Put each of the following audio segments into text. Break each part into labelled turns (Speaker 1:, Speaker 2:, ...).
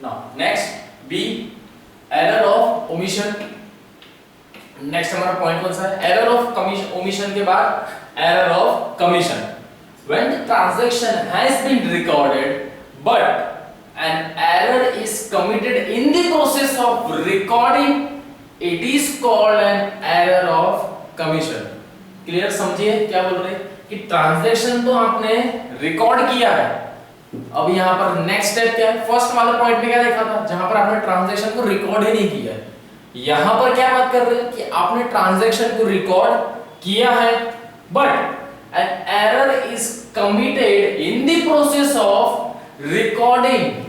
Speaker 1: Now next B, error of omission. Next हमारा point कौन सा है? एरर ऑफ ओमिशन के बाद error of commission. When the transaction has been recorded but an error is committed in the process of recording, it is called an error of commission। Clear समझिए क्या बोल रहे हैं कि ट्रांजैक्शन तो आपने रिकॉर्ड किया है, अब यहाँ पर नेक्स्ट स्टेप क्या है? फर्स्ट वाले पॉइंट में क्या देखा था, जहां पर आपने ट्रांजैक्शन को रिकॉर्ड ही नहीं किया है। यहां पर क्या बात कर रहे हैं कि आपने ट्रांजैक्शन को रिकॉर्ड किया है but an error is committed in the process of recording.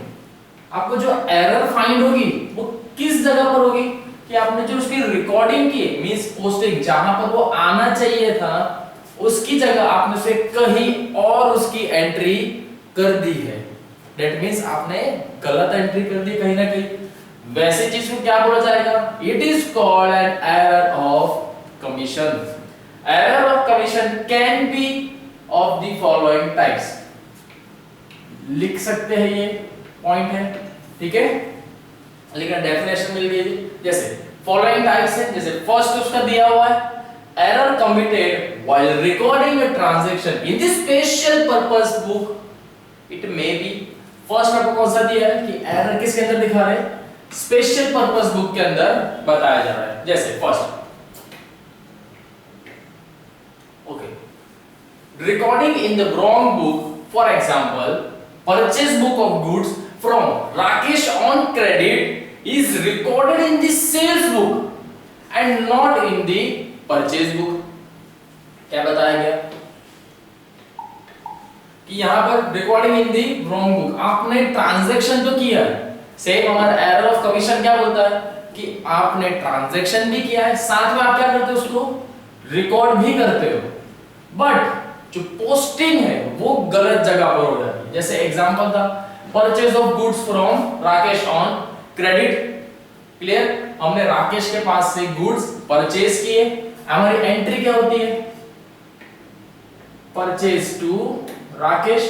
Speaker 1: आपको जो एरर फाइंड होगी वो किस जगह पर होगी कि आपने जो उसकी रिकॉर्डिंग की, मींस पोस्टिंग, जहां पर वो आना चाहिए था उसकी जगह आपने से कहीं और उसकी एंट्री कर दी है। दैट मींस आपने गलत एंट्री कर दी कहीं ना कहीं। वैसे चीज को क्या बोला जाएगा? It is called an error of commission. Error of commission can be of the following types. लिख सकते हैं, ये पॉइंट है, ठीक है, लेकिन डेफिनेशन मिल गई। जैसे फॉलोइंग टाइप्स है, जैसे फर्स्ट उसका दिया हुआ है error committed while recording a transaction in the special purpose book, it may be. First आपको कौन सा दिया है कि एरर किसके अंदर दिखा रहे हैं? स्पेशल पर्पस बुक के अंदर बताया जा रहा है। जैसे first, okay, recording in the wrong book, for example purchase book of goods from Rakesh on credit is recorded in the sales book and not in the purchase book। क्या बताया गया कि यहां पर recording in the wrong book, आपने transaction तो किया है। सेम हमारा एरर ऑफ कमीशन क्या बोलता है कि आपने ट्रांजैक्शन भी किया है, साथ में आप क्या करते हो, उसको रिकॉर्ड भी करते हो, बट जो पोस्टिंग है वो गलत जगह पर हो जाती है। जैसे एग्जांपल था purchase of goods from Rakesh on credit. Clear, हमने राकेश के पास से गुड्स परचेज किए, हमारी एंट्री क्या होती है? Purchase to Rakesh.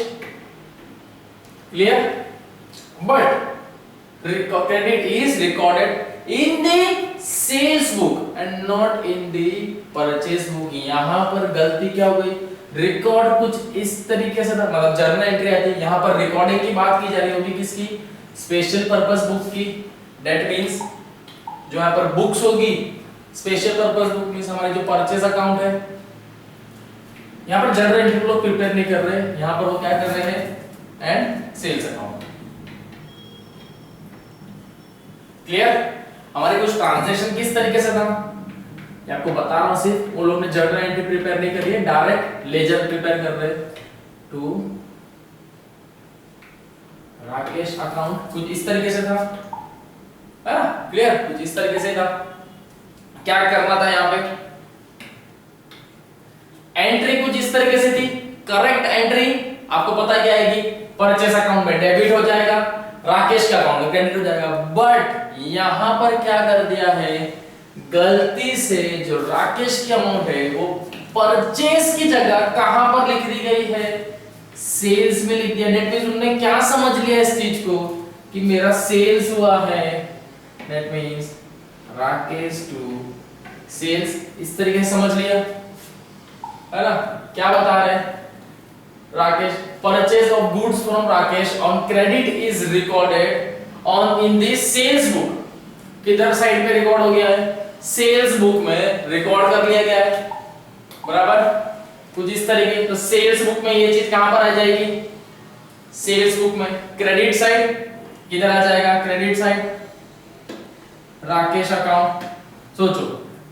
Speaker 1: Clear, but credit is recorded in the sales book and not in the purchase book। यहां पर गलती क्या हो गई? रिकॉर्ड कुछ इस तरीके से था, मतलब जर्नल एंट्री आती है, यहाँ पर रिकॉर्डिंग की बात की जा रही होगी किसकी? स्पेशल पर्पस बुक की। दैट मींस जो यहाँ पर बुक्स होगी, स्पेशल पर्पस बुक मींस हमारे जो परचेज अकाउंट है, यहाँ पर जर्नल एंट्री लोग प्रिपेयर नहीं कर रहे, यहाँ पर वो क्या कर रहे हैं? And sales account. क्लियर, हमारे कुछ ट्रांजैक्शन किस तरीके से था आपको बता रहा हूं, सिर्फ वो लोग ने जर्नल एंट्री प्रिपेयर नहीं करी है, डायरेक्ट लेजर प्रिपेयर कर रहे हैं। टू राकेश अकाउंट कुछ इस तरीके से था, क्लियर, कुछ इस तरीके से था। क्या करना था यहाँ पे? एंट्री कुछ इस तरीके से थी, करेक्ट एंट्री आपको पता क्या आएगी? परचेस अकाउंट में डेबिट हो जाएगा, राकेश का अकाउंट में क्रेडिट हो जाएगा। बट यहां पर क्या कर दिया है? गलती से जो राकेश की अमाउंट है वो परचेस की जगह कहां पर लिख दी गई है? सेल्स में लिख दिया। दैट मींस उन्होंने क्या समझ लिया इस चीज को कि मेरा सेल्स हुआ है, that means Rakesh to sales, इस तरीके से समझ लिया है ना। क्या बता रहे हैं? Rakesh purchase of goods from Rakesh on credit is recorded on in the sales book. किधर साइड पे रिकॉर्ड हो गया है? सेल्स बुक में रिकॉर्ड कर लिया गया है, बराबर, कुछ इस तरीके। तो सेल्स बुक में ये चीज कहां पर आ जाएगी? सेल्स बुक में। क्रेडिट साइड किधर आ जाएगा? Credit side, Rakesh account. सोचो,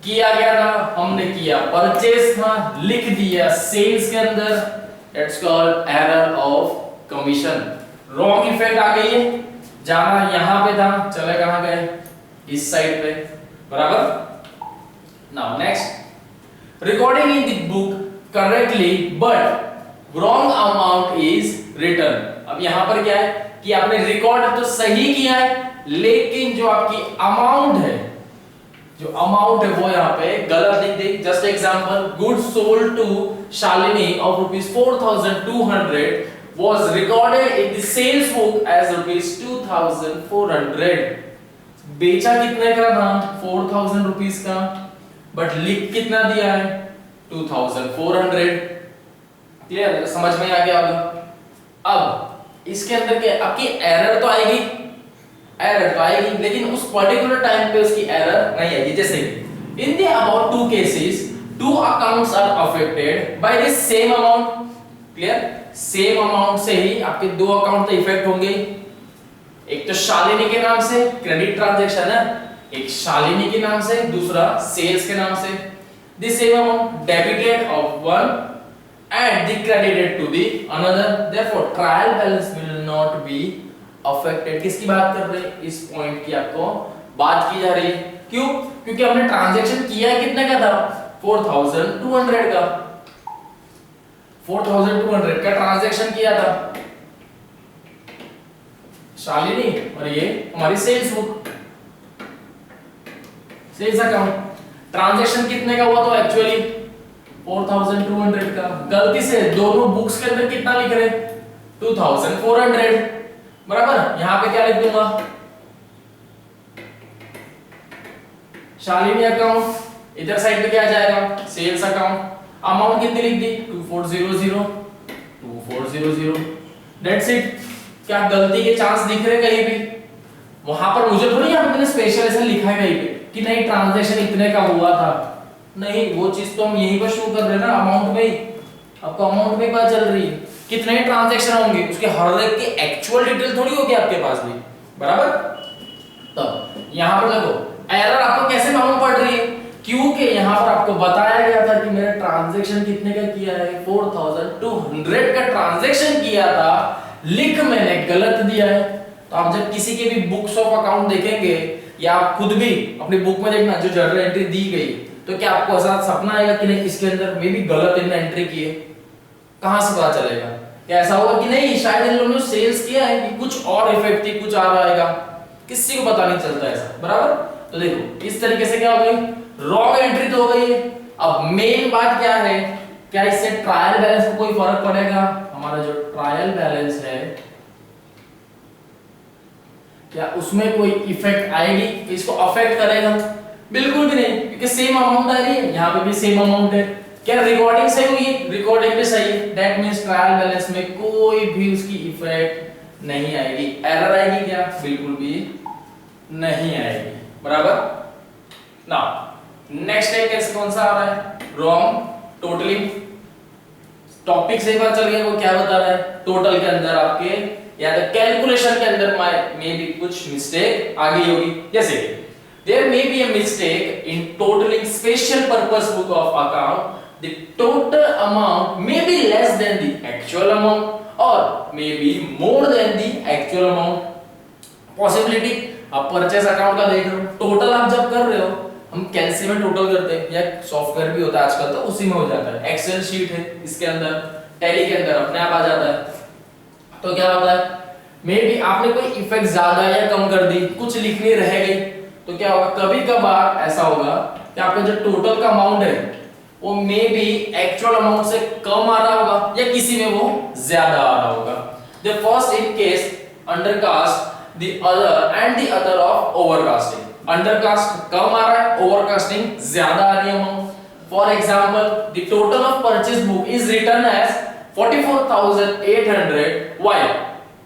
Speaker 1: किया गया था, हमने किया, परचेज था, लिख दिया सेल्स के अंदर, that's called error of commission. Wrong effect आ गई है, जाना यहां पे था, चले कहां गए? इस साइड पे, बराबर। Now next, recording in the book correctly but wrong amount is return. अब यहां पर क्या है कि आपने रिकॉर्ड तो सही किया है, लेकिन जो आपकी अमाउंट है, जो अमाउंट है वो यहाँ पे गलत लिख दी। Just example, goods sold to Shalini of ₹4200 was recorded in the sales book as rupees 2400. बेचा कितने का था? 4000 रुपीस का, बट लिख कितना दिया है? 2400. क्लियर? समझ में आ गया होगा. अब इसके अंदर क्या, आपकी एरर तो आएगी, लेकिन उस पर्टिकुलर टाइम पे उसकी एरर नहीं आएगी. जैसे in the about two cases, two accounts are affected by the same amount. Clear? Same amount से ही आपके दो अकाउंट तो इफेक्ट होंगे. एक तो शालिनी के नाम से क्रेडिट ट्रांजैक्शन है, एक शालिनी के नाम से, दूसरा सेल्स के नाम से. The same amount debited of one and the credited to the another, therefore trial balance will not be affected. किसकी बात कर रहे हैं? इस पॉइंट की आपको बात की जा रही है. क्यों? क्योंकि हमने ट्रांजैक्शन किया है कितने का था? 4200 का. 4200 का ट्रांजैक्शन किया था शालिनी, और ये हमारी sales book, sales account. Transaction कितने का हुआ? तो एक्चुअली 4200 का. गलती से दोनों बुक्स के अंदर कितना लिख रहे? 2400. बराबर. यहां पे क्या लिख दूंगा? शालिनी अकाउंट. इधर साइड पे क्या आ जाएगा? Sales account. अमाउंट कितनी लिख दी? 2400. That's it. क्या गलती के चांस दिख रहे कहीं भी? वहां पर मुझे थोड़ी यहाँ पे मैंने स्पेशल ऐसा लिखा है कहीं पे कि नहीं ट्रांजैक्शन इतने का हुआ था. नहीं, वो चीज तो हम यहीं पर शो कर रहे हैं ना, अमाउंट में. आपको अमाउंट में पता चल रही है कितने ट्रांजैक्शन होंगे, उसके हर एक की एक्चुअल डिटेल थोड़ी होगी आपके पास भी. बराबर. तब यहां पर देखो एरर आपको कैसे मालूम पड़ रही है? क्योंकि यहां पर आपको बताया गया था कि मैंने ट्रांजैक्शन कितने का किया है? 4200 का ट्रांजैक्शन किया था, लिख मैंने गलत दिया है. तो आप जब किसी के भी बुक्स ऑफ अकाउंट देखेंगे या आप खुद भी अपनी बुक में देखना जो जर्नल एंट्री दी गई, तो क्या आपको ऐसा सपना आएगा कि नहीं इसके अंदर मे भी गलत इनने एंट्री की है? कहां से पता चलेगा? क्या ऐसा होगा कि नहीं शायद इन लोगों ने सेल्स किया है कि कुछ और इफेक्ट थी, कुछ आ आएगा? किसी को पता नहीं चलता ऐसा. बराबर. तो देखो इस तरीके से क्या हो गई? रॉन्ग एंट्री तो हो गई है. अब मेन बात क्या है? क्या इससे ट्रायल बैलेंस को कोई फर्क पड़ेगा? हमारा जो ट्रायल बैलेंस है क्या उसमें कोई इफेक्ट आएगी? इसको अफेक्ट करेगा? बिल्कुल भी नहीं, क्योंकि सेम अमाउंट आ रही है, यहाँ पे भी सेम अमाउंट है. क्या रिकॉर्डिंग सही हुई है? रिकॉर्डिंग भी सही है. दैट मींस ट्रायल बैलेंस में कोई भी उसकी इफेक्ट नहीं आएगी. एरर आएगी क्या? बिल्कुल भी नहीं आएगी. बराबर. नाउ नेक्स्ट है कैसे, कौन सा आ रहा है? Wrong totalling. टॉपिक से पता चल गया वो क्या बता रहा है. टोटल के अंदर आपके या तो कैलकुलेशन के अंदर में भी कुछ मिस्टेक आ गई होगी. जैसे there may be a mistake in totaling special purpose book of account. The total amount may be less than the actual amount or may be more than the actual amount. Possibility आप purchase account का देख रहे हो, total आप जब कर रहे हो, हम कैलसी में टोटल करते हैं या सॉफ्टवेयर भी होता है आजकल तो उसी में हो जाता है. एक्सेल शीट है इसके अंदर, टैली के अंदर अपने आप आ जाता है. तो क्या होता है? मे बी आपने कोई इफेक्ट ज्यादा या कम कर दी, कुछ लिखनी रह गई, तो क्या होगा? कभी कभार ऐसा होगा कि आपका जो टोटल का अमाउंट है वो मे बी एक्चुअल अमाउंट से कम आ रहा होगा या किसी में वो ज्यादा आ रहा होगा. The first in case undercast, the other and the other of overcasting. Undercast कम आ रहा है, ओवरकास्टिंग ज्यादा आ रही है amount. For example the total of purchase book is written as 44,800 while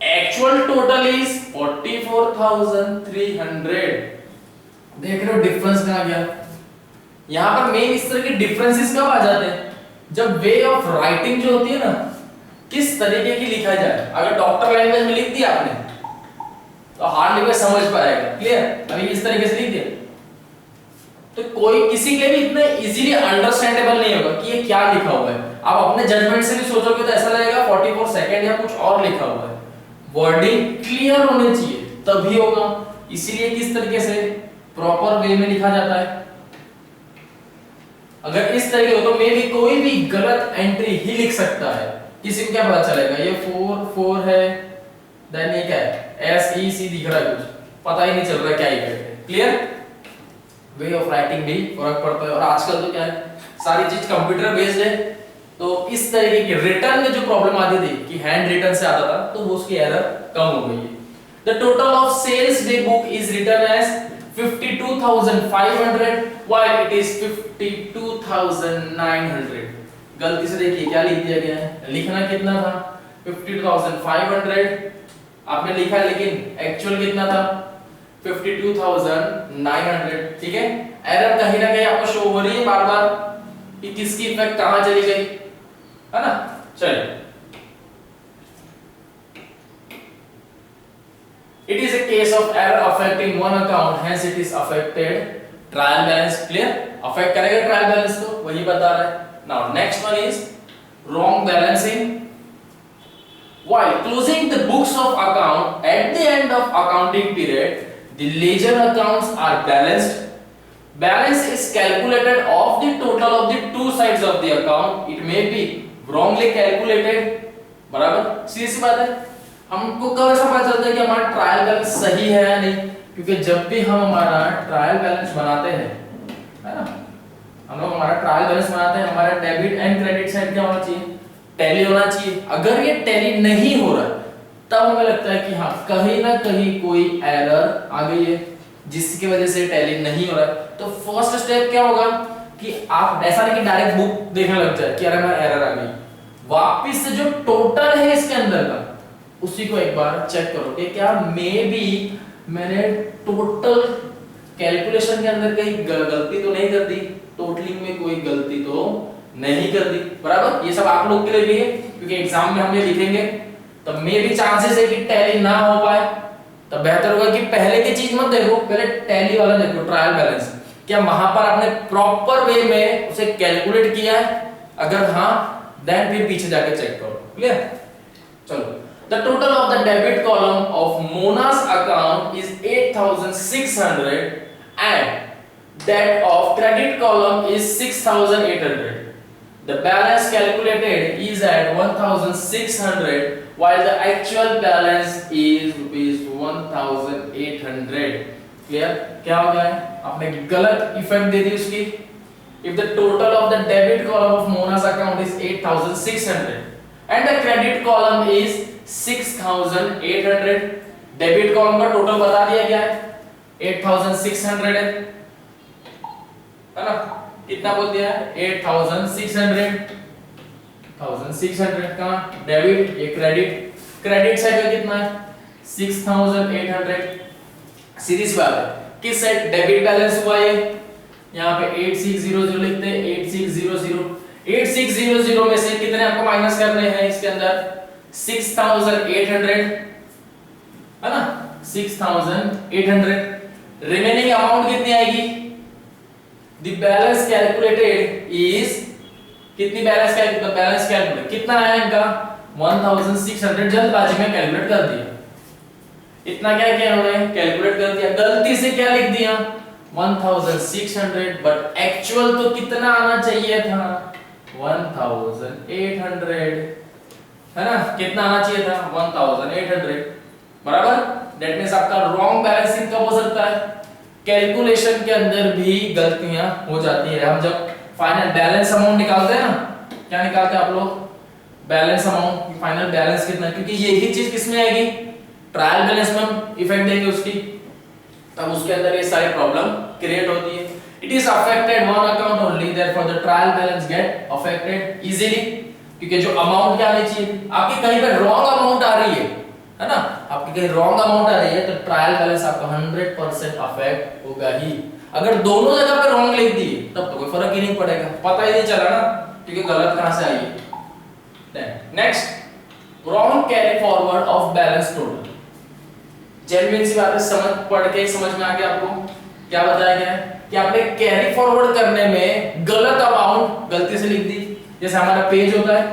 Speaker 1: actual total is 44,300. देख रहे हो डिफरेंस कहां गया? यहां पर मेन इस तरह के डिफरेंसेस कब आ जाते हैं? जब वे ऑफ राइटिंग जो होती है ना, किस तरीके की लिखा जाए. अगर डॉक्टर लैंग्वेज में लिख दिया आपने तो हार्डली कोई समझ पाएगा. क्लियर? अभी इस तरीके से लिख दिया तो कोई किसी के भी इतना इजीली अंडरस्टैंडेबल नहीं होगा कि ये क्या लिखा हुआ है. आप अपने जजमेंट से भी सोचोगे तो ऐसा लगेगा 44 सेकंड या कुछ और लिखा हुआ है. वर्डिंग क्लियर होनी चाहिए तभी होगा. इसीलिए किस तरीके से प्रॉपर वे में लिखा जाता है. अगर इस तरीके हो तो मे भी कोई भी गलत एंट्री ही लिख सकता है. किसी को क्या पता चलेगा ये 4 है, देन ये क्या है SEC दिख रहा है, कुछ पता ही नहीं चल रहा क्या इफेक्ट है. क्लियर? वे ऑफ राइटिंग भी फर्क पड़ता है. और आजकल तो क्या है सारी चीज कंप्यूटर बेस्ड है, तो इस तरीके की रिटर्न में जो प्रॉब्लम आती थी कि हैंड रिटर्न से आता था, तो वो उसकी एरर कम हो गई है। The total of sales day book is written as 52,500 while it is 52,900। गलती से देखिए क्या लिख दिया गया है, लिखना कितना था 52,500 आपने लिखा है, लेकिन एक्चुअल कितना था 52,900। ठीक है, एरर कहीं ना कहीं आपको शो हो रही है बार बार कि किसकी इफेक्ट कहां चली गई, है ना। चलिए, it is a case of error affecting one account, hence it is affected trial balance। clear, affect करेगा ट्रायल बैलेंस को, वही बता रहा है। now next one is wrong balancing। while closing the books of account at the end of accounting period, the ledger accounts are balanced। balance is calculated of the total of the two sides of the account, it may be wrongly calculated। बराबर, सीधी सी बात है। हमको कब ऐसा पता चलता है कि हमारा ट्रायल बैलेंस सही है या नहीं, क्योंकि जब भी हम हमारा ट्रायल बैलेंस बनाते हैं, है ना, हम लोग हमारा ट्रायल बैलेंस बनाते हैं, हमारा डेबिट एंड क्रेडिट साइड क्या होना चाहिए, टैली होना चाहिए। अगर ये टैली नहीं हो रहा तब हमें लगता है कि हाँ कहीं ना कहीं कोई एरर आ गई है जिसकी वजह से टैली नहीं हो रहा है। तो फर्स्ट स्टेप क्या होगा कि आप ऐसा नहीं कि डायरेक्ट बुक देखने लग जाए कि अरे मेरा एरर आ गई, वापस से जो टोटल है इसके अंदर का उसी को एक बार चेक करो कि क्या मे बी मैंने टोटल कैलकुलेशन के अंदर कहीं गलती तो नहीं कर दी, टोटलिंग में कोई गलती तो नहीं कर दी। बराबर, ये सब आप लोग के लिए भी है क्योंकि एग्जाम में हम ये लिखेंगे, तब मे बी चांसेस है कि टैली ना हो पाए। तब बेहतर होगा कि पहले की चीज मत देखो, पहले टैली वाला देखो, ट्रायल बैलेंस क्या वहां पर आपने प्रॉपर वे में उसे कैलकुलेट किया है, अगर हाँ देन फिर पीछे जाके चेक करो। क्लियर, चलो। The total of the debit column of Mona's account is 8,600 and that of credit column is 6,800. The balance calculated is at 1,600 while the actual balance is rupees 1,800. Clear? क्या हो गया है, आपने गलत इफेक्ट दे दी उसकी। If the total of the debit column of Mona's account is 8,600 and the credit column is 6,800, debit column का total बता दिया गया है 8,600 है ना, कितना बोल दिया है 8,600 का डेबिट, ये क्रेडिट साइड का कितना है 6,800। सीधी सी बात है, किस साइड डेबिट बैलेंस हुआ ये, यहाँ पे 8600 लिखते हैं, 8600 में से कितने आपको माइनस करने हैं इसके अंदर 6,800 है ना, 6,800। रिमेनिंग अमाउंट कितनी आएगी, द बैलेंस कैलकुलेटेड इज कितनी, बैलेंस कैलकुलेट कितना आया इनका 1,600, जल्दबाजी में कैलकुलेट कर दिया। इतना क्या किया उन्होंने, कैलकुलेट कर दिया, गलती से क्या लिख दिया 1,600, बट एक्चुअल तो कितना आना चाहिए था 1,800, है ना, कितना आना चाहिए था 1,800। बराबर, दैट मींस आपका रॉन्ग बैलेंसिंग कब हो सकता है, कैलकुलेशन के अंदर भी गलतियां हो जाती है। हम जब फाइनल बैलेंस अमाउंट निकालते हैं ना, क्या निकालते हैं आप लोग, बैलेंस अमाउंट, फाइनल बैलेंस कितना है, क्योंकि यही चीज किसमें आएगी, ट्रायल बैलेंस में हम इफेक्ट देंगे उसकी, तब उसके अंदर ये सारी प्रॉब्लम क्रिएट होती है। It is affected one account only, therefore the trial balance get affected easily, क्योंकि जो अमाउंट क्या आनी चाहिए, आपकी कहीं पे रॉन्ग अमाउंट आ रही है ना, आपकी कहीं रॉन्ग अमाउंट आ रही है तो ट्रायल बैलेंस आपका 100% अफेक्ट होगा ही। अगर दोनों जगह पे रॉन्ग लिख दिए तब तो कोई फर्क ही नहीं पड़ेगा, पता ही नहीं चला ना क्योंकि गलत कहां से आई है। Next, wrong carry forward of balance total. Genuine सी बात है, समझ पढ़ के समझ में आ गया आपको क्या बताया गया है कि आपने कैरी फॉरवर्ड करने में गलत अमाउंट गलती से लिख दी। जैसे हमारा पेज होता है,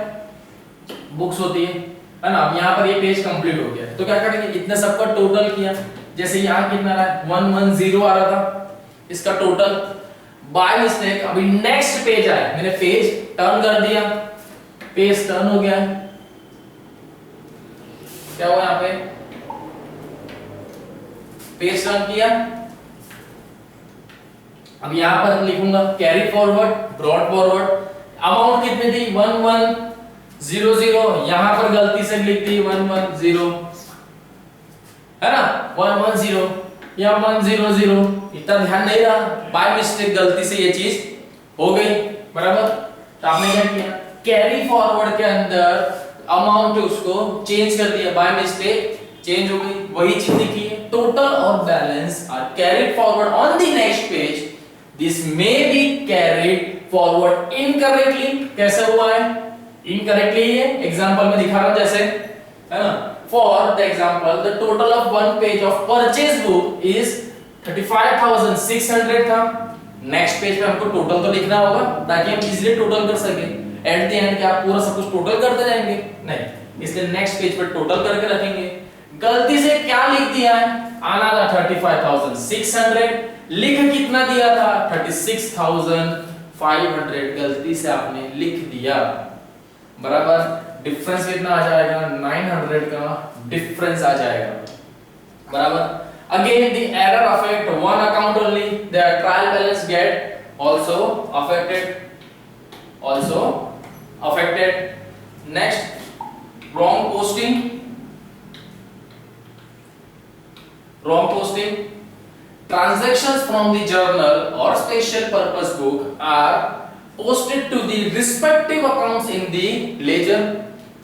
Speaker 1: बुक्स होती है ना, अब यहाँ पर ये पेज कंप्लीट हो गया तो क्या करेंगे, इतने सबका टोटल किया, जैसे यहाँ कितना रहा 110 आ रहा था इसका टोटल, बाय मिस्टेक अभी नेक्स्ट पेज आया, मैंने पेज टर्न कर दिया, पेज टर्न हो गया, क्या हुआ यहाँ पे पेज टर्न किया। अब यहाँ पर लिखूंगा carry forward, brought forward, amount कितनी थी 1100, यहां पर गलती से लिख दी 110, है ना 110 या 100, इतना ध्यान नहीं रहा, बाय मिस्टेक गलती से ये चीज हो गई, बराबर। तो आपने क्या किया, कैरी फॉरवर्ड के अंदर अमाउंट उसको चेंज कर दिया, बाय मिस्टेक चेंज हो गई, वही चीज लिखी है। टोटल और balance are carried forward on the next page, this may be carried forward incorrectly. कैसे हुआ है, इनकरेक्टली है, एग्जांपल में दिखा रहा हूं जैसे, है ना। For the example the total of one page of purchase book is 35,600 था। नेक्स्ट पेज पे हमको टोटल तो लिखना होगा ताकि हम इजीली टोटल कर सके। एट द एंड क्या पूरा सब कुछ टोटल करते जाएंगे, नहीं, इसलिए नेक्स्ट पेज पर टोटल करके रखेंगे। गलती से क्या लिख दिया है, आना था 35,600, लिख कितना दिया था 36,500, गलती से आपने लिख दिया, बराबर। डिफरेंस कितना आ जाएगा, 900 का डिफरेंस आ जाएगा, बराबर। Again the error affect one account only, the trial balance get also affected. Next, wrong posting. Transactions from the journal or special purpose book are posted to the respective accounts in the ledger.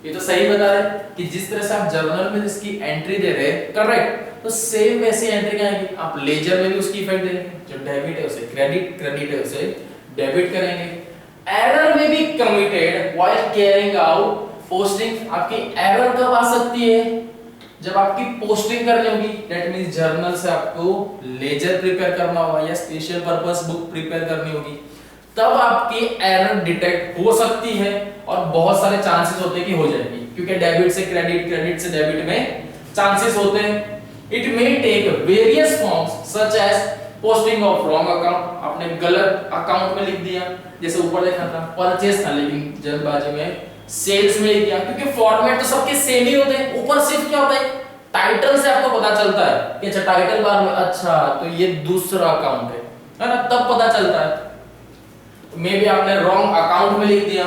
Speaker 1: ये तो सही बता रहे कि जिस तरह से आप जर्नल में इसकी एंट्री दे रहे हैं, करेक्ट, तो सेम वैसी एंट्री क्या आएगी, आप लेजर में भी उसकी इफेक्ट देंगे। जो डेबिट है उसे क्रेडिट है उसे डेबिट करेंगे। एरर में भी committed while carrying out posting. आपकी एरर कब आ सकती है, जब आपकी पोस्टिंग करनी होगी, दैट मींस जर्नल से आपको लेजर प्रिपेयर करना होगा या स्पेशल पर्पस बुक प्रिपेयर करनी होगी, तब आपकी एरर डिटेक्ट हो सकती है और बहुत सारे चांसेस होते हैं कि हो जाएगी, क्योंकि डेबिट से क्रेडिट, क्रेडिट से डेबिट में चांसेस होते हैं। It may take various forms such as posting of wrong account, आपने गलत अकाउंट में लिख दिया, जैसे ऊपर देखा था परचेज था लेकिन जल्दबाजी में सेल्स में लिख दिया, क्योंकि फॉर्मेट तो सबके सेम ही होते हैं। ऊपर सिर्फ क्या होता है, टाइटल से आपको पता चलता है कि अच्छा टाइटल बार में अच्छा तो ये दूसरा अकाउंट है ना, तब पता चलता है। मे बी आपने रॉन्ग अकाउंट में लिख दिया,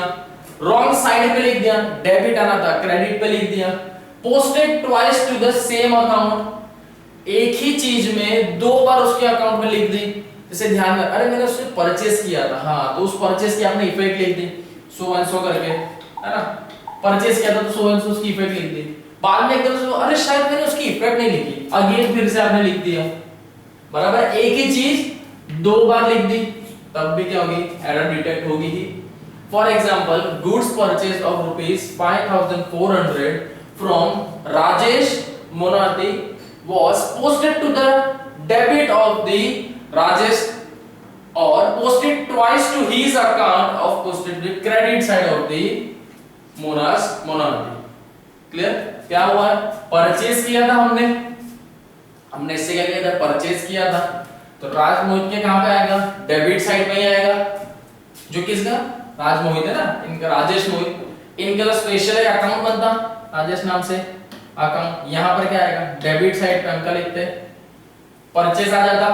Speaker 1: रॉन्ग साइड पे लिख दिया, डेबिट आना था क्रेडिट पे लिख दिया। Posted twice to the same account, एक ही चीज में दो बार उसके अकाउंट में लिख दी, जैसे ध्यान में अरे मैंने उससे परचेस किया था, हाँ तो उस परचेस की आपने इफेक्ट लिख दी सो एंड सो करके, है ना, परचेस किया था तो सो एंड सो उसकी इफेक्ट लिख दी। बाद में एकदम से अरे शायद मैंने उसकी इफेक्ट नहीं लिखी, अगेन फिर से आपने लिख दिया, बराबर। एक ही चीज दो बार लिख दी, तब भी क्या होगी, एरर डिटेक्ट होगी ही। For example goods purchase of ₹5,400 from Rajesh Mohanty was posted to the debit of the Rajesh or posted twice to his account of posted the credit side of the Monarchy. Clear? क्या हुआ, purchase किया था हमने इससे क्या किया था, परचेज किया था, तो राज मोहित के कहां पे आएगा, डेबिट साइड में ही आएगा, जो किसका, राज मोहित है ना, इनका राजेश मोहित, इनका तो स्पेशल अकाउंट बनता राजेश नाम से अकाउंट, यहां पर क्या आएगा, डेबिट साइड पे अंक लिखते, परचेज आ जाता।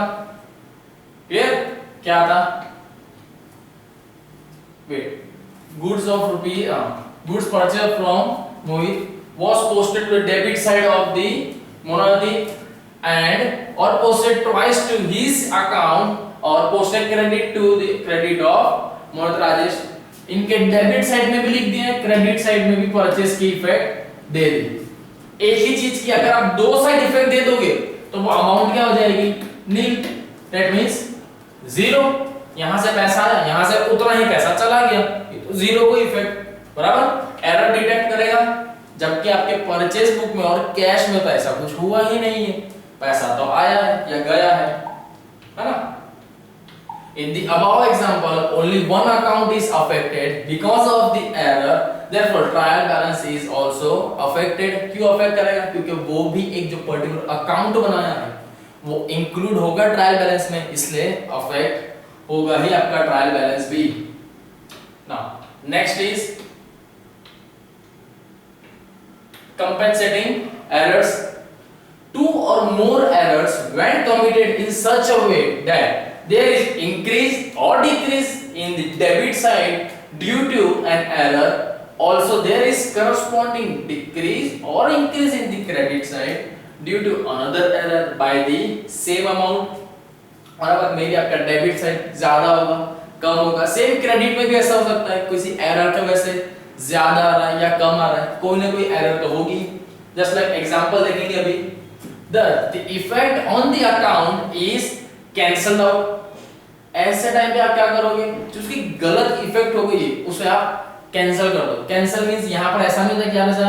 Speaker 1: क्लियर, क्या आता, wait, goods purchase from Mohit was posted to the debit side of the Monarchy and or posted twice to his account or posted credit to the credit of Monarch Rajesh। इनके debit side में भी लिख दिया, credit side में भी purchase की effect दे दी। एक ही चीज की अगर आप दो साइड इफेक्ट दे दोगे तो वो अमाउंट क्या हो जाएगी, नील, दैट मींस जीरो। यहां से पैसा आया, यहां से उतना ही पैसा चला गया, तो जीरो को इफेक्ट, बराबर। एरर डिटेक्ट करेगा, जबकि आपके परचेज बुक में और कैश में तो ऐसा कुछ हुआ ही नहीं है, पैसा तो आया है या गया है ना। In the above example, only one account is affected because of the error, therefore trial balance is also affected। क्यों अफेक्ट करेगा, क्योंकि वो भी एक जो पर्टिकुलर अकाउंट बनाया है वो इंक्लूड होगा ट्रायल बैलेंस में, इसलिए अफेक्ट होगा ही आपका ट्रायल बैलेंस भी। Now next is compensating errors। Two or more errors when committed in such a way that there is increase or decrease in the debit side due to an error also there is corresponding decrease or increase in the credit side due to another error by the same amount। बराबर, मेरी आपका debit side ज्यादा होगा कम होगा, same credit में भी ऐसा हो सकता है, किसी एरर की वजह से ज्यादा आ रहा है या कम आ रहा है, कोई ना कोई एरर तो होगी। जस्ट लाइक एग्जांपल देखेंगे अभी, the effect on the account is cancelled out। ऐसे टाइम पे आप क्या करोगे, जो उसकी गलत इफेक्ट हो गई उसे आप कैंसिल कर दो। कैंसिल मींस यहाँ पर ऐसा नहीं होता कि आप ऐसा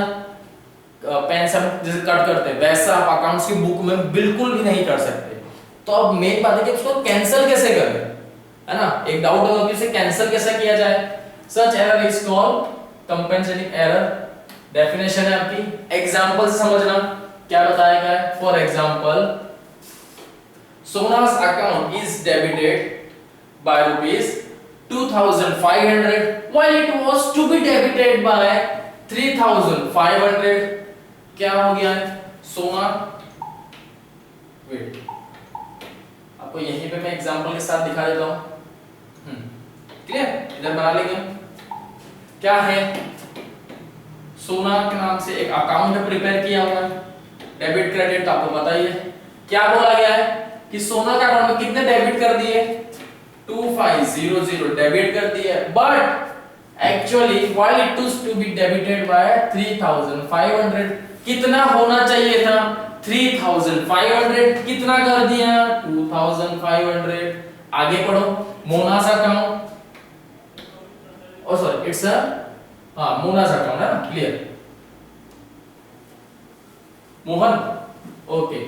Speaker 1: पेंशन जैसे कट करते हैं वैसा आप अकाउंट्स की बुक में बिल्कुल भी नहीं कर सकते। तो अब मेन बात है कि उसको कैंसिल कैसे करें, है ना। एक डाउट होगा कि उसे कैंसिल कैसे किया जाए। Such error is called compensating error. Definition है आपकी, एग्जांपल से समझना क्या बताया गया है। For example, Sona's account is debited by ₹2,500 while it was to be debited by 3,500। क्या हो गया है सोना, वेट आपको यहीं पे मैं एग्जांपल के साथ दिखा देता हूं। क्लियर, इधर बना लेंगे। क्या है, सोना के नाम से एक अकाउंट प्रिपेयर किया हुआ है, डेबिट क्रेडिट, तो आपको बताइए क्या बोला गया है कि सोना के अकाउंट में कितने डेबिट कर दिए, 2500 डेबिट कर दिए, but actually while it was to be debited by 3500, कितना होना चाहिए था 3500, कितना कर दिया 2500। आगे पढ़ो, Mona's account, oh sorry it's a Mona's account है ना, clear. Mohan, okay,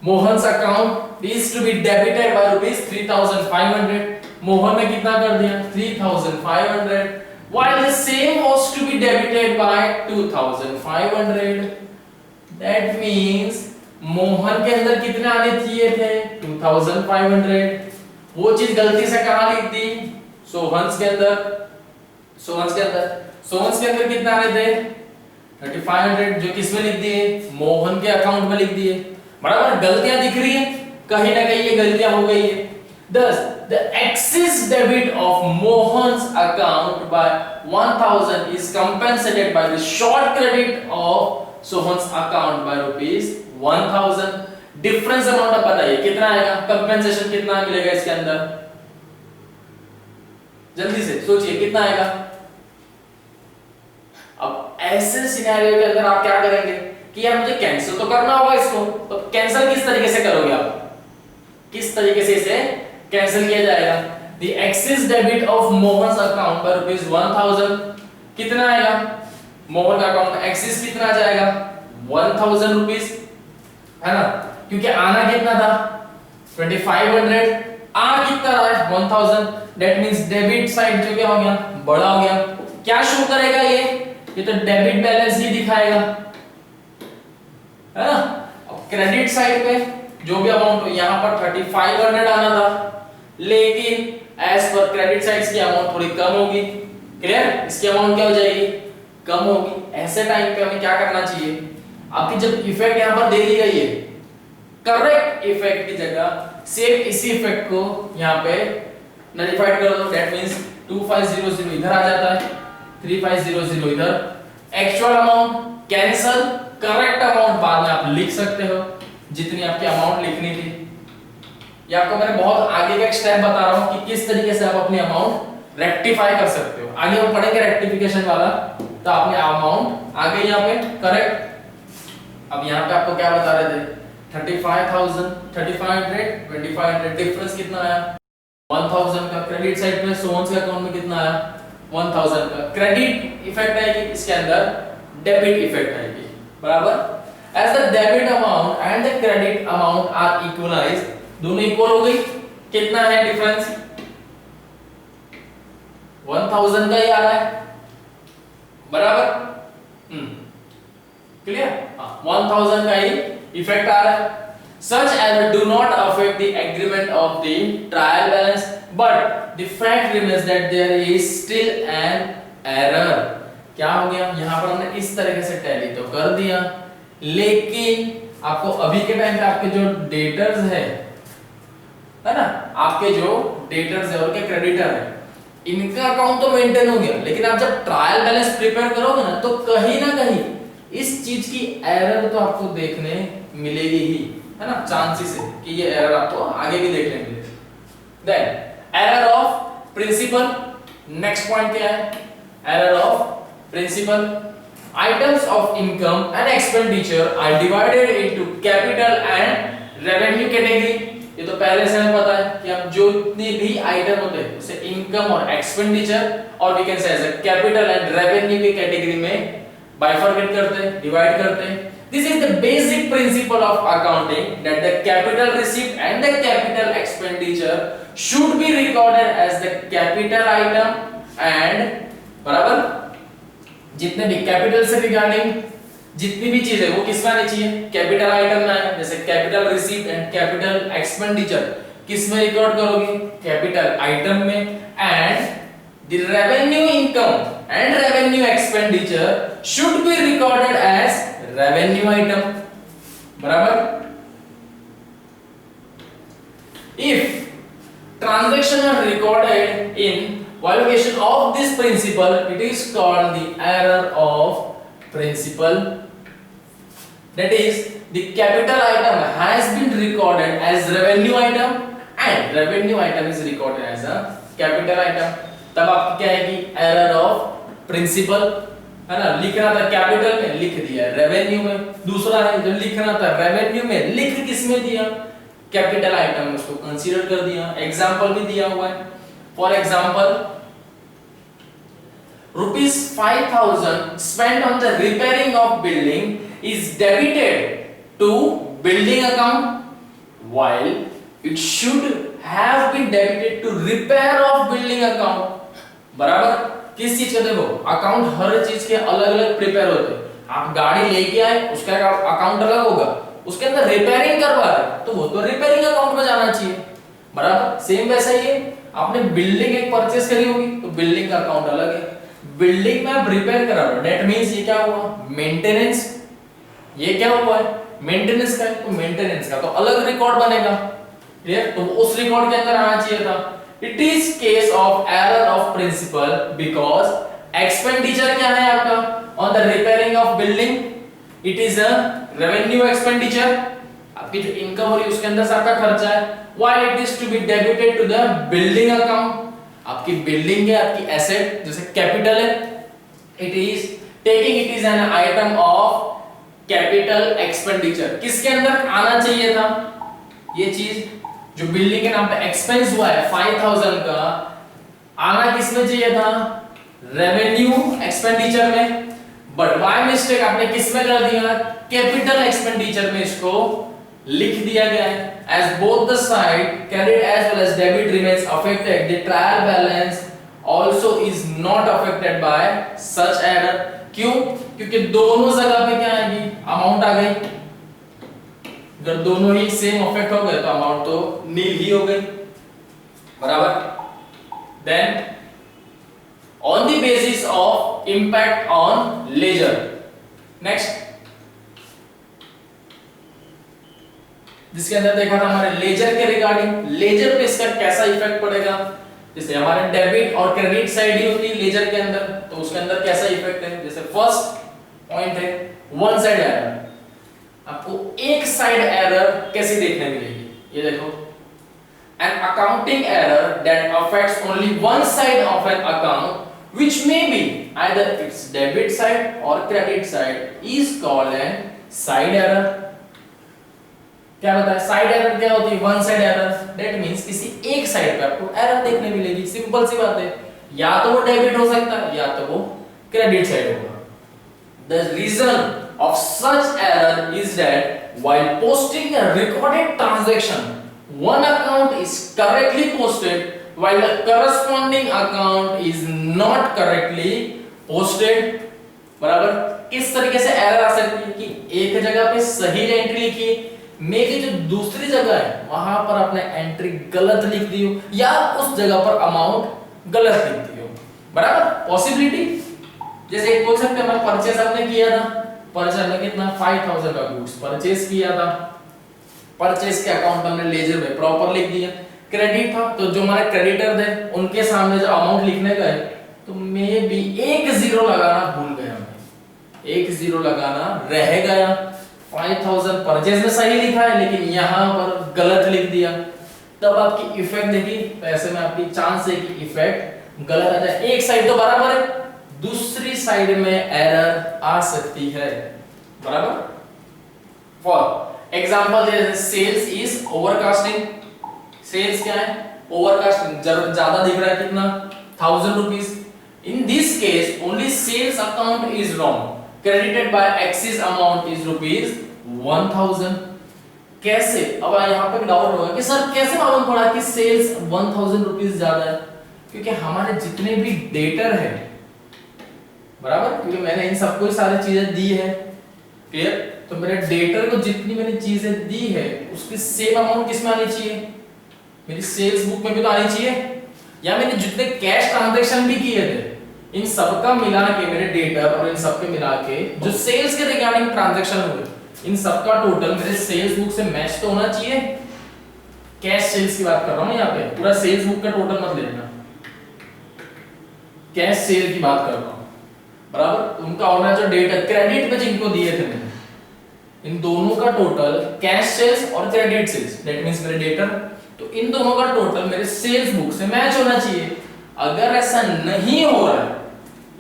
Speaker 1: Mohan's account is to be debited by ₹3,500। Mohan ने कितना कर दिया 3,500 while the same was to be debited by 2,500। that means Mohan के अंदर कितने आने चाहिए थे 2,500। वो चीज गलती से कहां लिख दी, सोहन्स के अंदर। सोहन्स के अंदर कितना आने थे 3,500, जो किसमें लिख दिए, मोहन के अकाउंट में लिख दिए। बराबर, गलतियां दिख रही है, कहीं ना कहीं ये गलतियां हो गई है। Thus, the excess debit of Mohan's account by 1,000 is compensated by the short credit of Sohan's account by ₹1,000। Difference amount आप बताइए कितना आएगा, कंपेंसेशन कितना मिलेगा इसके अंदर, जल्दी से सोचिए कितना आएगा। अब ऐसे सिनेरियो के अंदर आप क्या करेंगे कि यार मुझे कैंसिल तो करना होगा इसको, तो कैंसिल किस तरीके से करोगे आप, किस तरीके से इसे कैंसिल किया जाएगा। The excess debit of Mohan's account by ₹1,000, कितना आएगा, मोहन का अकाउंट में एक्सेस कितना आ जाएगा 1,000 रुपीस, है ना, क्योंकि आना कितना था 2,500, आ कितना रहा है 1,000। दैट मींस डेबिट साइड जो क्या हो गया, बड़ा हो गया। क्या शो करेगा ये तो डेबिट बैलेंस ही दिखाएगा, है ना। अब क्रेडिट साइड पे जो भी अमाउंट यहाँ पर 3,500 आना था, लेकिन एज पर क्रेडिट साइड की अमाउंट थोड़ी कम होगी। क्लियर, इसकी अमाउंट क्या हो जाएगी, कम होगी। ऐसे टाइम पे हमें क्या करना चाहिए, आपकी जब इफेक्ट यहाँ पर दे दी गई है, करेक्ट इफेक्ट की जगह सेम इसी इफेक्ट को यहाँ पे नलिफाइड कर दो। दैट मींस 2500 इधर आ जाता है, 3500 इधर, actual amount cancel, correct amount बाद में आप लिख सकते हो जितनी आपकी अमाउंट लिखनी थी। ये आपको मैंने बहुत आगे का एक स्टेप बता रहा हूं कि किस तरीके से आप अपनी अमाउंट रेक्टिफाई कर सकते हो। आगे हम पढ़ेंगे रेक्टिफिकेशन वाला, तो आपने अमाउंट आगे यहाँ पे करेक्ट। अब यहाँ पे आपको क्या बता रहे थे 35,000, 3,500, 2,500, डिफरेंस कितना आया 1,000 का। क्रेडिट साइड पे सोन्स के अकाउंट में कितना आया 1,000 का। क्रेडिट इफेक्ट आएगी, इसके अंदर डेबिट इफेक्ट आएगी, बराबर। As the debit amount and the credit amount are equalized, दोनों इक्वल हो गई, कितना है डिफरेंस 1,000 का ही आ रहा है, बराबर। क्लियर, 1,000 का ही इफेक्ट आ रहा है। Such error do not affect the agreement of the trial balance, but the fact remains that there is still an error। क्या हो गया, यहाँ पर हमने इस तरीके से टैली तो कर दिया, लेकिन आपको अभी के टाइम पे आपके जो डेटर्स है ना, आपके जो डेटर्स है और के क्रेडिटर है, इनका अकाउंट तो मेंटेन हो गया, लेकिन आप जब ट्रायल बैलेंस प्रिपेयर करोगे ना तो कहीं ना कहीं इस चीज की एरर तो आपको देखने मिलेगी ही, है ना, चांसेस है कि ये एरर आपको आगे भी देखने मिलेगी। Then error of principle, next point क्या है, error of principle. Items of income and expenditure are divided into capital and revenue category. ये तो पहले से हमें पता है कि अब जो जितने भी आइटम होते हैं उसे इनकम और एक्सपेंडिचर और we can say as capital and revenue की कैटेगरी में बाइफरकेट करते हैं, डिवाइड करते हैं। This is the basic principle of accounting that the capital received and the capital expenditure should be recorded as the capital item and, बराबर, जितने भी capital से रिगार्डिंग जितनी भी चीज है वो किस में आनी चाहिए, कैपिटल आइटम में आए। जैसे capital received and capital expenditure किस में रिकॉर्ड करोगे, कैपिटल आइटम में। And the revenue income and revenue expenditure should be recorded as revenue item, बराबर। If transactions are recorded in violation of this principle, it is called the error of principle. That is, the capital item has been recorded as revenue item and revenue item is recorded as a capital item. तब आपकी क्या आएगी, error of principal, है ना, लिखना था capital में लिख दिया रेवेन्यू में। दूसरा है जो लिखना था रेवेन्यू में लिख किस में दिया, कैपिटल आइटम में, उसको कंसीडर कर दिया। एग्जांपल भी दिया हुआ है। For example, ₹5,000 spent on the repairing of building is debited to building account while it should have been debited to repair of building account, बराबर। किस चीज का, देखो अकाउंट हर चीज के अलग अलग प्रिपेयर होते हैं। आप गाड़ी लेके आए उसका अकाउंट अलग होगा, उसके अंदर रिपेयरिंग करवा रहे तो वो तो रिपेयरिंग अकाउंट में जाना चाहिए, बराबर। सेम वैसा ही है, आपने बिल्डिंग एक परचेस करी होगी तो बिल्डिंग का अकाउंट अलग है। बिल्डिंग में आप रिपेयर करा रहे हो, दैट मींस ये क्या हुआ, मेंटेनेंस। ये क्या हुआ है, मेंटेनेंस का है, तो मेंटेनेंस का तो अलग रिकॉर्ड बनेगा, क्लियर। तो उस रिकॉर्ड के अंदर आना चाहिए था। It is case of error of principle because expenditure क्या है आपका on the repairing of building, it is a revenue expenditure, आपकी जो इनकम हो रही है उसके अंदर से आपका खर्चा है, while it is to be debited to the building account, आपकी बिल्डिंग है, आपकी एसेट जैसे कैपिटल है, it is taking it is an item of capital expenditure। किसके अंदर आना चाहिए था ये चीज, जो बिल्डिंग के नाम पे एक्सपेंस हुआ है 5,000 का, आना किसमें चाहिए था, रेवेन्यू एक्सपेंडिचर में। बट बाय मिस्टेक आपने किसमें कर दिया, कैपिटल एक्सपेंडिचर में इसको लिख दिया गया है। As both the side credit as well as debit remains affected, the trial balance also is not affected by such error. क्यों, क्योंकि दोनों जगह पे क्या आएगी, अमाउंट आ गई। अगर दोनों ही सेम अफेक्ट हो गए तो अमाउंट तो नील ही हो गई, बराबर। Then on the basis of impact on ledger, next जिसके अंदर देखा था हमारे लेजर के रिगार्डिंग, लेजर पे इसका कैसा इफेक्ट पड़ेगा। जैसे हमारे डेबिट और क्रेडिट साइड ही होती है लेजर के अंदर, तो उसके अंदर कैसा इफेक्ट है। जैसे फर्स्ट पॉइंट है वन साइड एरर, आपको एक साइड एरर कैसे देखने मिलेगी, ये देखो, an accounting error that affects only one side of an account which may be either its debit side or credit side is called an side error। क्या बताया, side error क्या होती है, one side error, that means किसी एक side पे आपको error देखने मिलेगी। सिंपल सी बात है, या तो वो डेबिट हो सकता है या तो वो क्रेडिट साइड होगा। The reason of such error is that while posting a recorded transaction, one account is correctly posted while the corresponding account is not correctly posted, बराबर। किस तरीके से एरर आ सकती है कि एक जगह पे सही एंट्री लिखी, मेरी जो दूसरी जगह है वहां पर आपने एंट्री गलत लिख दी हो, या उस जगह पर अमाउंट गलत लिख दी हो, बराबर। पॉसिबिलिटी जैसे एक बोल सकते हैं, परचेस आपने किया था, परचेस में कितना 5,000 का गुड्स परचेस किया था, परचेस के अकाउंट हमने लेजर में प्रॉपर लिख दिया, क्रेडिट था, तो जो हमारे क्रेडिटर थे उनके सामने जो अमाउंट लिखने गए तो मे बी एक जीरो लगाना भूल गया मैं, एक जीरो लगाना रह गया। 5000 परचेज में सही लिखा है लेकिन यहाँ पर गलत लिख दिया, तब आपकी इफेक्ट देखिए, तो ऐसे में आपकी चांस है कि इफेक्ट गलत आ जाए। एक साइड तो बराबर है, दूसरी साइड में एरर आ सकती है, बराबर। फॉर एग्जांपल जैसे सेल्स इज ओवरकास्टिंग, सेल्स क्या है, ओवरकास्टिंग, ज्यादा दिख रहा है कितना, 1000 rupees. In this case only sales account is wrong, credited by excess amount is rupees 1000। कैसे, अब यहाँ पे डाउट होगा कि सर कैसे मालूम पड़ा कि सेल्स 1000 रुपीस ज्यादा है, क्योंकि हमारे जितने भी डेटर है, बराबर, क्योंकि मैंने इन सबको सारी चीजें दी है, क्लियर, तो मेरे डेटर को जितनी मैंने चीजें दी है उसकी सेम अमाउंट किसमें आनी चाहिए, मेरी सेल्स बुक में भी तो आनी चाहिए, या मैंने जितने कैश ट्रांजैक्शन भी किए थे इन सबका मिला के, मेरे डेटर और इन सबके मिला के जो सेल्स के रिगार्डिंग ट्रांजैक्शन हुए, इन सबका टोटल मेरे सेल्स बुक से मैच तो होना चाहिए। कैश सेल्स की बात कर रहा हूं यहाँ पे, पूरा सेल्स बुक का टोटल मत लेना, कैश सेल की बात कर रहा हूं, बराबर। उनका और जो डेटर क्रेडिट पे जिनको दिए थे मैंने, इन दोनों का टोटल कैश सेल्स और क्रेडिट सेल्स, दैट मींस मेरे डेटर, तो इन दोनों का टोटल मेरे सेल्स बुक से मैच होना चाहिए। अगर ऐसा नहीं हो रहा है,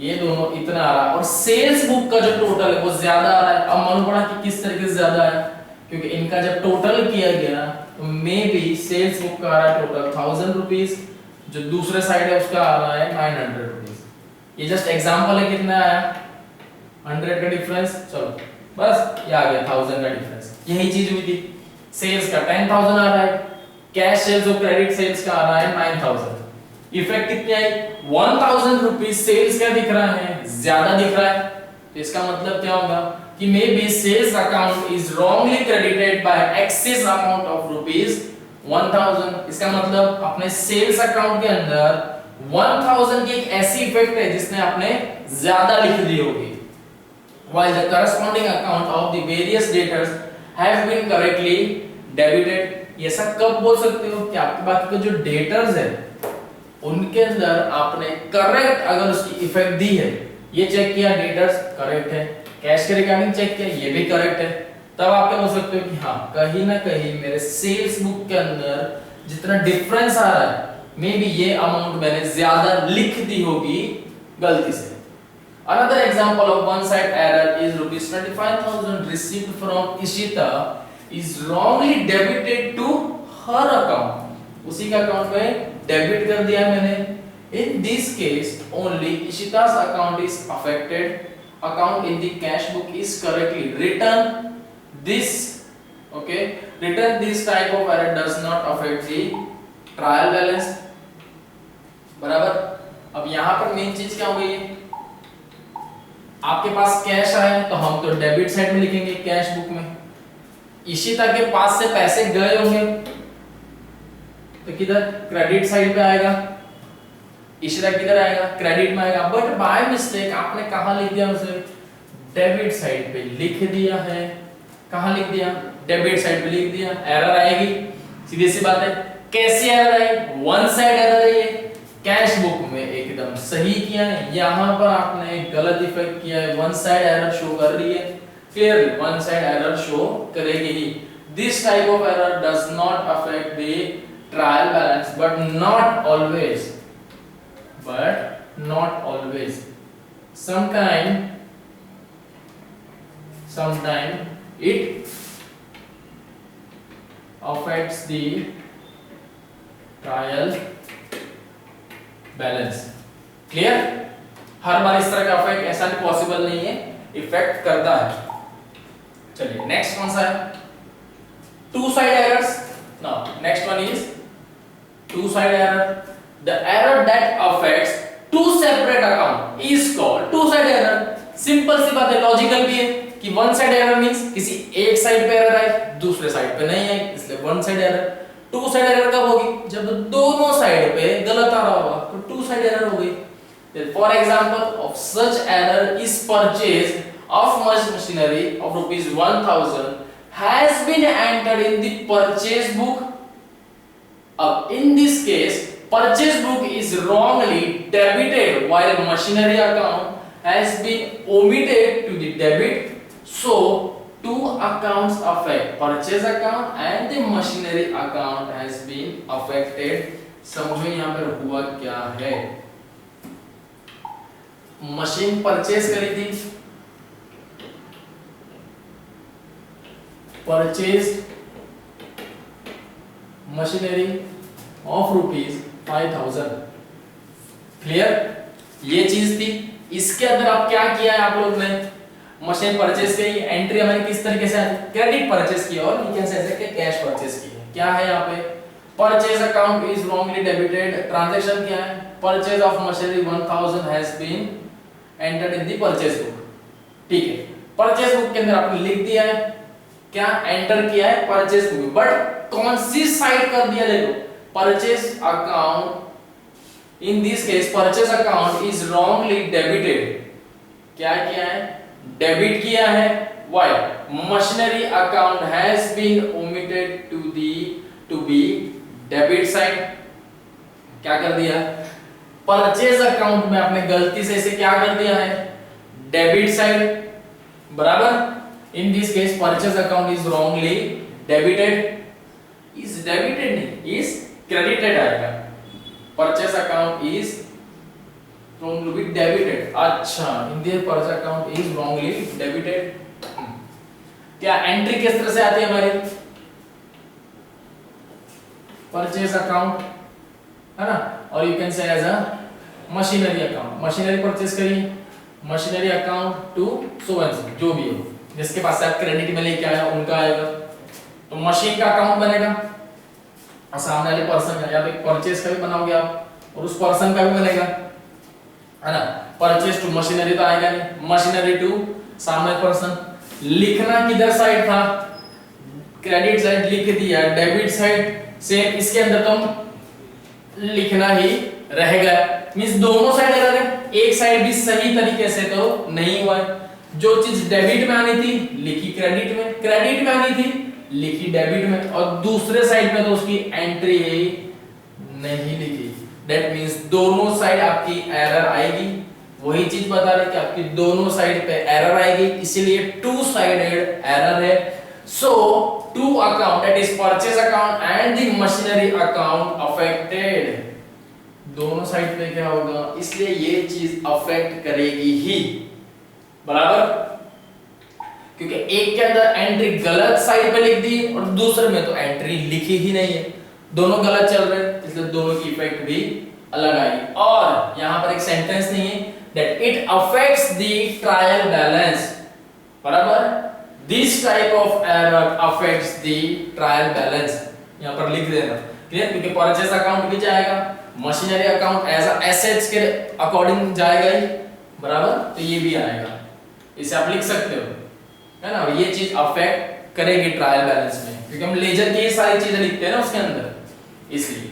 Speaker 1: ये दोनों इतना आ रहा है और सेल्स बुक का जो टोटल है वो ज्यादा आ रहा है, अब मालूम पड़ा कि किस तरीके से ज्यादा है, क्योंकि इनका जब टोटल किया गया तो मे बी सेल्स बुक का आ रहा है टोटल 1000 रुपीस, जो दूसरे साइड है उसका आ रहा है 900 रुपीस। ये जस्ट एग्जांपल है, कितना आया 100 का डिफरेंस, चलो बस ये आ गया 1000 का डिफरेंस। यही चीज हुई थी, सेल्स का 10000 आ रहा है, कैश सेल्स और क्रेडिट सेल्स का आ रहा है 9000। इफेक्ट कितनी आई, 1000 रुपीस सेल्स क्या दिख रहा है, ज्यादा दिख रहा है, तो इसका मतलब क्या होगा कि maybe sales account is wrongly credited by excess amount of rupees 1000। इसका मतलब अपने सेल्स अकाउंट के अंदर 1000 की एक ऐसी इफेक्ट है जिसने आपने ज्यादा लिख दी होगी, while the corresponding account of the various debtors have been correctly debited। ये सब कब बोल सकते हो कि आपके बाकी के जो डेटर्स है उनके अंदर आपने करेक्ट अगर उसकी इफेक्ट दी है, ये चेक किया डेटर्स करेक्ट है, कैश के रिगार्डिंग चेक किया ये भी करेक्ट है, तब आप क्या बोल सकते हो कि हाँ कहीं ना कहीं मेरे सेल्स बुक के अंदर जितना डिफरेंस आ रहा है मे बी ये अमाउंट मैंने ज्यादा लिख दी होगी गलती से। Another example of one-side error is rupees 25,000 received from Ishita is wrongly debited to her account। उसी का अकाउंट में डेबिट कर दिया मैंने। In this case only Ishita's account is affected, account in the cash book is correctly written। This okay, written this type of error does not affect the trial balance, बराबर। अब यहाँ पर main चीज क्या हो गई है, आपके पास कैश आया तो हम तो डेबिट साइड में लिखेंगे कैश बुक में, इशिता के पास से पैसे गए होंगे तो किधर क्रेडिट साइड पे आएगा, इशिता किधर आएगा क्रेडिट में आएगा, बट बाय मिस्टेक आपने कहां लिख दिया उसे, डेबिट साइड पे लिख दिया है। कहां लिख दिया, डेबिट साइड पे लिख दिया, एरर आएगी, सीधी सी बात है। कैसी एरर आई, वन साइड एरर है ये, कैश बुक में एकदम सही किया है, यहां पर आपने गलत इफेक्ट किया है, वन साइड एरर शो कर रही है, clearly one side error show करेगी ही। This type of error does not affect the trial balance but not always, sometime it affects the trial balance. Clear, हर बार इस तरह का इफेक्ट ऐसा नहीं पॉसिबल नहीं है, इफेक्ट करता है। चलिए नेक्स्ट कौन सा है, two side errors. Now next one is two side error. The error that affects two separate account is called two side error. Simple सी बात है, लॉजिकल भी है कि वन साइड एरर मींस किसी एक साइड पे एरर आई दूसरे साइड पे नहीं आई, इसलिए one side error. Two side error कब होगी, जब दोनों साइड पे गलत आ रहा होगा तो टू साइड एरर हो गई। For example of such error is purchase of machinery of rupees 1000 has been entered in the purchase book अब इन this case purchase book is wrongly debited while machinery account has been omitted to the debit, so two accounts affect, purchase account and the machinery account has been affected. समझो यहां पर हुआ क्या है, machine purchase करी थी, purchase machinery of ₹5,000, clear, ये चीज थी। इसके अंदर आप क्या किया है, आप लोग ने मशीन परचेज की, एंट्री हमारी किस तरीके से क्रेडिट परचेज की और कैश परचेज की है। क्या है यहाँ पे, purchase account is wrongly debited, transaction क्या है, purchase of machinery 1000 has been entered in the purchase book, ठीक है। परचेज बुक के अंदर आपने लिख दिया है, क्या एंटर किया है परचेज बुक, बट कौन सी साइड कर दिया, देखो purchase account, in this case purchase account is wrongly debited, क्या किया है, डेबिट किया है, why machinery account has been omitted to be debit side, क्या कर दिया, परचेज अकाउंट में आपने गलती से इसे क्या कर दिया है, डेबिट साइड, बराबर। इन this case purchase account is wrongly debited, is debited नहीं, इज क्रेडिटेड आएगा, purchase account is wrongly debited, अच्छा in this purchase account is wrongly debited। क्या एंट्री किस तरह से आती है हमारी, परचेज अकाउंट है ना, और you can say as a machinery account, machinery purchase करी, machinery account to so and so, जो भी हो जिसके पास आप क्रेडिट में लेके आया उनका आएगा, तो मशीन का अकाउंट बनेगा और सामने वाले पर्सन का, या तो परचेज का भी बनाओगे आप और उस पर्सन का भी बनेगा, है ना। परचेज टू मशीनरी तो आएगा नहीं, मशीनरी टू सामने पर्सन, लिखना किधर साइड था, क्रेडिट साइड लिख दिया, डेबिट साइड सेम इसके अंदर तो लिखना ही रहेगा, मींस दोनों साइड एरर है, एक साइड भी सही तरीके से तो नहीं हुआ है, जो चीज डेबिट में आनी थी लिखी क्रेडिट में, क्रेडिट में आनी थी लिखी डेबिट में, और दूसरे साइड में तो उसकी एंट्री ही नहीं लिखी, दैट मींस दोनों साइड आपकी एरर आएगी, वही चीज बता रहे कि आपकी दोनों साइड पे एरर आएगी, इसीलिए टू साइडेड एरर है। So two account that is purchase account and the machinery account affected, दोनों साइड पे क्या होगा, इसलिए ये चीज अफेक्ट करेगी ही, बराबर, क्योंकि एक के अंदर एंट्री गलत साइड पे लिख दी और दूसरे में तो एंट्री लिखी ही नहीं है, दोनों गलत चल रहे हैं, इसलिए दोनों की इफेक्ट भी अलग आएगी। और यहां पर एक सेंटेंस नहीं है that it affects the trial balance, बराबर, this type of error affects the trial balance, यहां पर लिख देना, क्लियर, क्योंकि परचेज अकाउंट भी जाएगा, machinery account as a assets के अकॉर्डिंग जाएगा ही, बराबर, तो ये भी आएगा, इसे आप लिख सकते हो, है ना, ये चीज अफेक्ट करेगी ट्रायल बैलेंस में, क्योंकि हम लेजर की सारी चीजें लिखते हैं ना उसके अंदर, इसलिए